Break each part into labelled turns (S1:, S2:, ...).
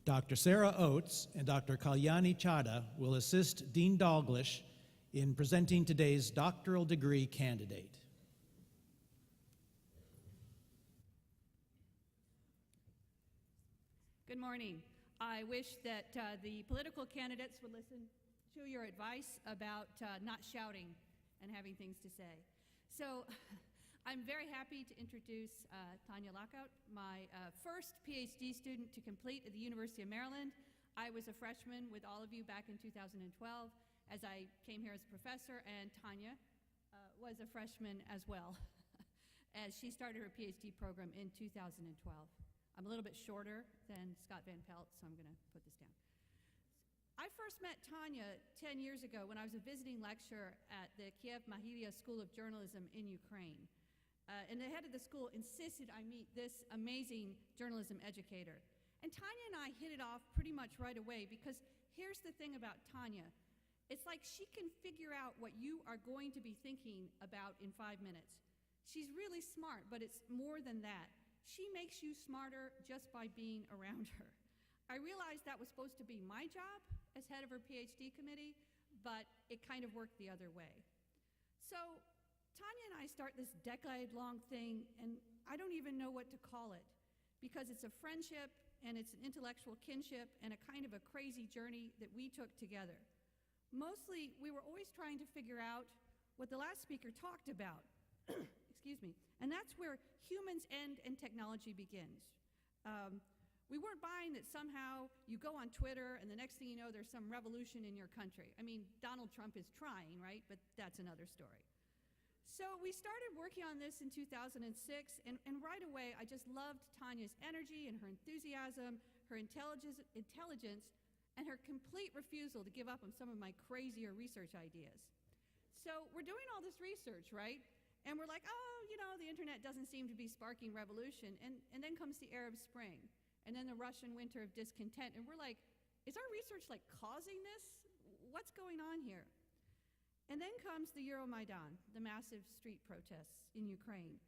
S1: Dr. Sarah Oates and Dr. Kalyani Chadha will assist Dean Dalglish in presenting today's doctoral degree candidate.
S2: Good morning. I wish that the political candidates would listen to your advice about not shouting and having things to say. So I'm very happy to introduce Tanya Lokot, my first Ph.D. student to complete at the University of Maryland. I was a freshman with all of you back in 2012 as I came here as a professor, and Tanya was a freshman as well as she started her Ph.D. program in 2012. I'm a little bit shorter than Scott Van Pelt, so I'm going to put this down. I first met Tanya 10 years ago when I was a visiting lecturer at the Kiev-Mohylia School of Journalism in Ukraine. And the head of the school insisted I meet this amazing journalism educator. And Tanya and I hit it off pretty much right away, because here's the thing about Tanya. It's like she can figure out what you are going to be thinking about in 5 minutes. She's really smart, but it's more than that. She makes you smarter just by being around her. I realized that was supposed to be my job as head of her PhD committee, but it kind of worked the other way. So Tanya and I start this decade-long thing, and I don't even know what to call it, because it's a friendship and it's an intellectual kinship and a kind of a crazy journey that we took together. Mostly, we were always trying to figure out what the last speaker talked about. Excuse me. And that's where humans end and technology begins. We weren't buying that somehow you go on Twitter and the next thing you know there's some revolution in your country. I mean, Donald Trump is trying, right? But that's another story. So we started working on this in 2006, and right away I just loved Tanya's energy and her enthusiasm, her intelligence, and her complete refusal to give up on some of my crazier research ideas. So we're doing all this research, right? And we're like, oh, you know, the internet doesn't seem to be sparking revolution. And then comes the Arab Spring, and then the Russian winter of discontent. And we're like, is our research like causing this? What's going on here? And then comes the Euromaidan, the massive street protests in Ukraine.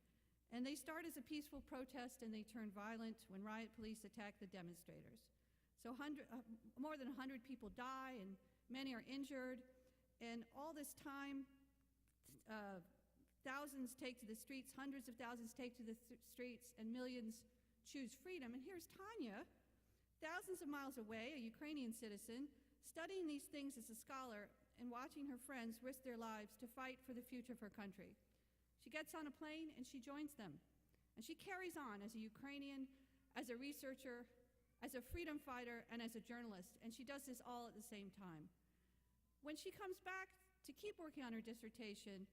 S2: And they start as a peaceful protest, and they turn violent when riot police attack the demonstrators. So more than 100 people die, and many are injured. And all this time, thousands take to the streets, hundreds of thousands take to the streets, and millions choose freedom. And here's Tanya, thousands of miles away, a Ukrainian citizen, studying these things as a scholar and watching her friends risk their lives to fight for the future of her country. She gets on a plane and she joins them. And she carries on as a Ukrainian, as a researcher, as a freedom fighter, and as a journalist. And she does this all at the same time. When she comes back to keep working on her dissertation,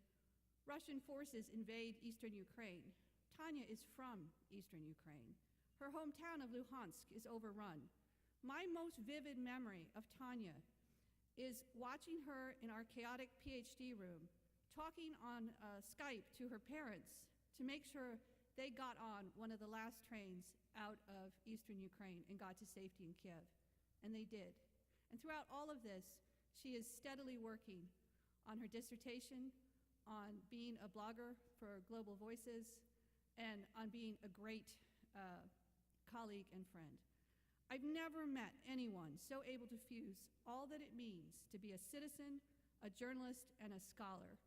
S2: Russian forces invade eastern Ukraine. Tanya is from eastern Ukraine. Her hometown of Luhansk is overrun. My most vivid memory of Tanya is watching her in our chaotic PhD room, talking on Skype to her parents to make sure they got on one of the last trains out of eastern Ukraine and got to safety in Kiev. And they did. And throughout all of this, she is steadily working on her dissertation, on being a blogger for Global Voices, and on being a great colleague and friend. I've never met anyone so able to fuse all that it means to be a citizen, a journalist, and a scholar,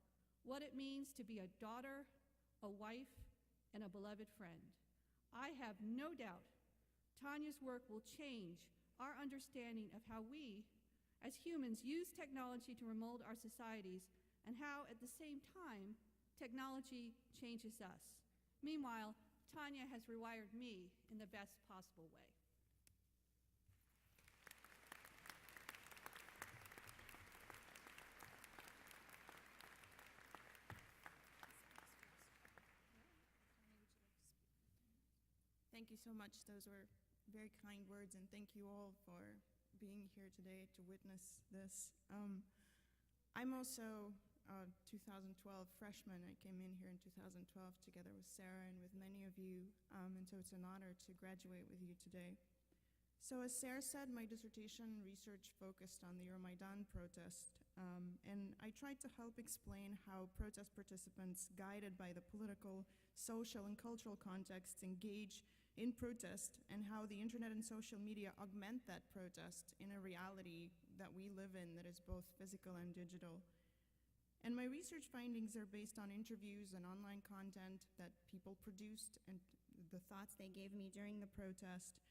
S2: what it means to be a daughter, a wife, and a beloved friend. I have no doubt Tanya's work will change our understanding of how we, as humans, use technology to remold our societies, and how, at the same time, technology changes us. Meanwhile, Tanya has rewired me in the best possible way.
S3: Thank you so much. Those were very kind words, and thank you all for being here today to witness this. I'm also a 2012 freshman. I came in here in 2012 together with Sarah and with many of you, and so it's an honor to graduate with you today. So as Sarah said, my dissertation research focused on the Euromaidan protest, and I tried to help explain how protest participants, guided by the political, social, and cultural contexts, engage in protest and how the internet and social media augment that protest in a reality that we live in that is both physical and digital. And my research findings are based on interviews and online content that people produced and the thoughts they gave me during the protest.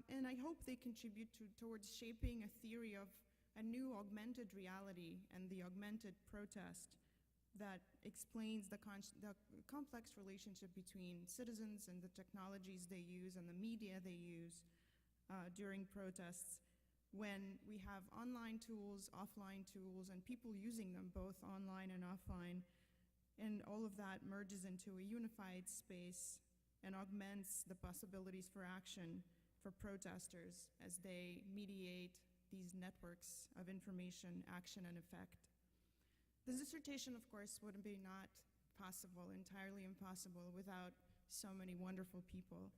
S3: And I hope they contribute towards shaping a theory of a new augmented reality and the augmented protest that explains the complex relationship between citizens and the technologies they use and the media they use during protests, when we have online tools, offline tools, and people using them both online and offline, and all of that merges into a unified space and augments the possibilities for action for protesters as they mediate these networks of information, action, and effect. The dissertation, of course, would be not possible, entirely impossible, without so many wonderful people.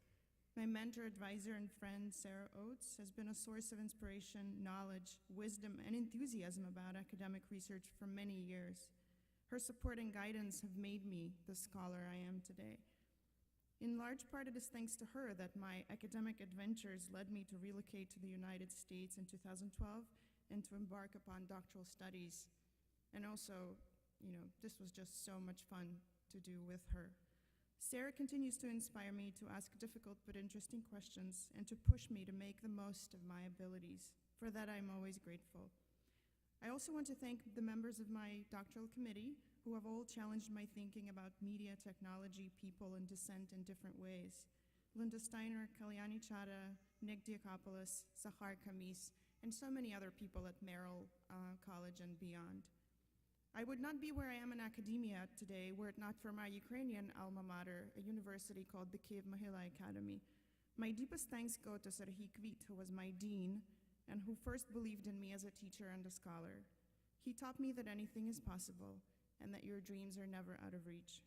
S3: My mentor, advisor, and friend, Sarah Oates, has been a source of inspiration, knowledge, wisdom, and enthusiasm about academic research for many years. Her support and guidance have made me the scholar I am today. In large part, it is thanks to her that my academic adventures led me to relocate to the United States in 2012 and to embark upon doctoral studies. And also, this was just so much fun to do with her. Sarah continues to inspire me to ask difficult but interesting questions and to push me to make the most of my abilities. For that, I'm always grateful. I also want to thank the members of my doctoral committee who have all challenged my thinking about media, technology, people, and dissent in different ways. Linda Steiner, Kalyani Chada, Nick Diakopoulos, Zahar Kamis, and so many other people at Merrill College and beyond. I would not be where I am in academia today were it not for my Ukrainian alma mater, a university called the Kiev Mohila Academy. My deepest thanks go to Serhiy Kvit, who was my dean and who first believed in me as a teacher and a scholar. He taught me that anything is possible and that your dreams are never out of reach.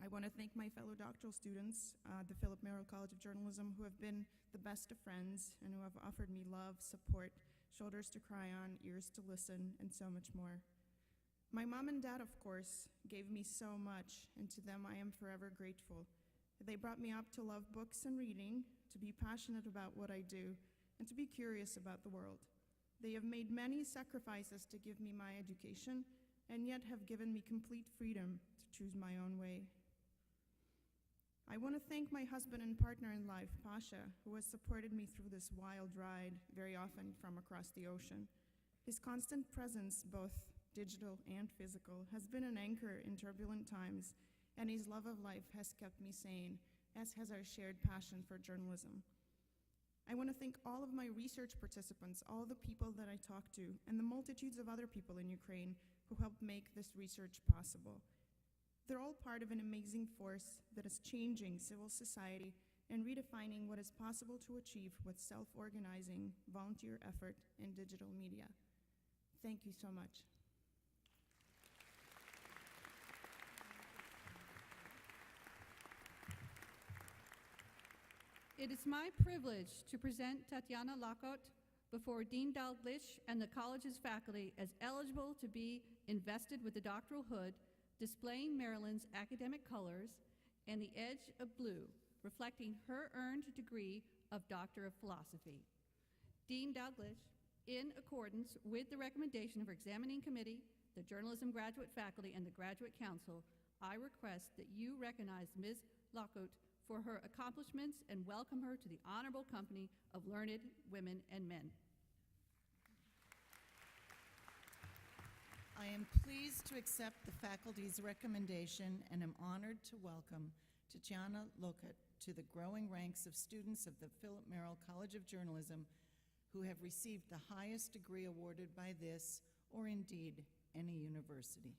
S3: I want to thank my fellow doctoral students, the Philip Merrill College of Journalism, who have been the best of friends and who have offered me love, support, shoulders to cry on, ears to listen, and so much more. My mom and dad, of course, gave me so much, and to them I am forever grateful. They brought me up to love books and reading, to be passionate about what I do, and to be curious about the world. They have made many sacrifices to give me my education, and yet have given me complete freedom to choose my own way. I want to thank my husband and partner in life, Pasha, who has supported me through this wild ride, very often from across the ocean. His constant presence, both digital and physical, has been an anchor in turbulent times, and his love of life has kept me sane, as has our shared passion for journalism. I want to thank all of my research participants, all the people that I talked to, and the multitudes of other people in Ukraine who helped make this research possible. They're all part of an amazing force that is changing civil society and redefining what is possible to achieve with self-organizing, volunteer effort in digital media. Thank you so much.
S2: It is my privilege to present Tanya Lokot before Dean Dalglish and the college's faculty as eligible to be invested with the doctoral hood, displaying Maryland's academic colors and the edge of blue, reflecting her earned degree of Doctor of Philosophy. Dean Dalglish, in accordance with the recommendation of our examining committee, the journalism graduate faculty, and the graduate council, I request that you recognize Ms. Lokot for her accomplishments and welcome her to the honorable company of learned women and men.
S4: I am pleased to accept the faculty's recommendation and am honored to welcome Tanya Lokot to the growing ranks of students of the Philip Merrill College of Journalism who have received the highest degree awarded by this or indeed any university.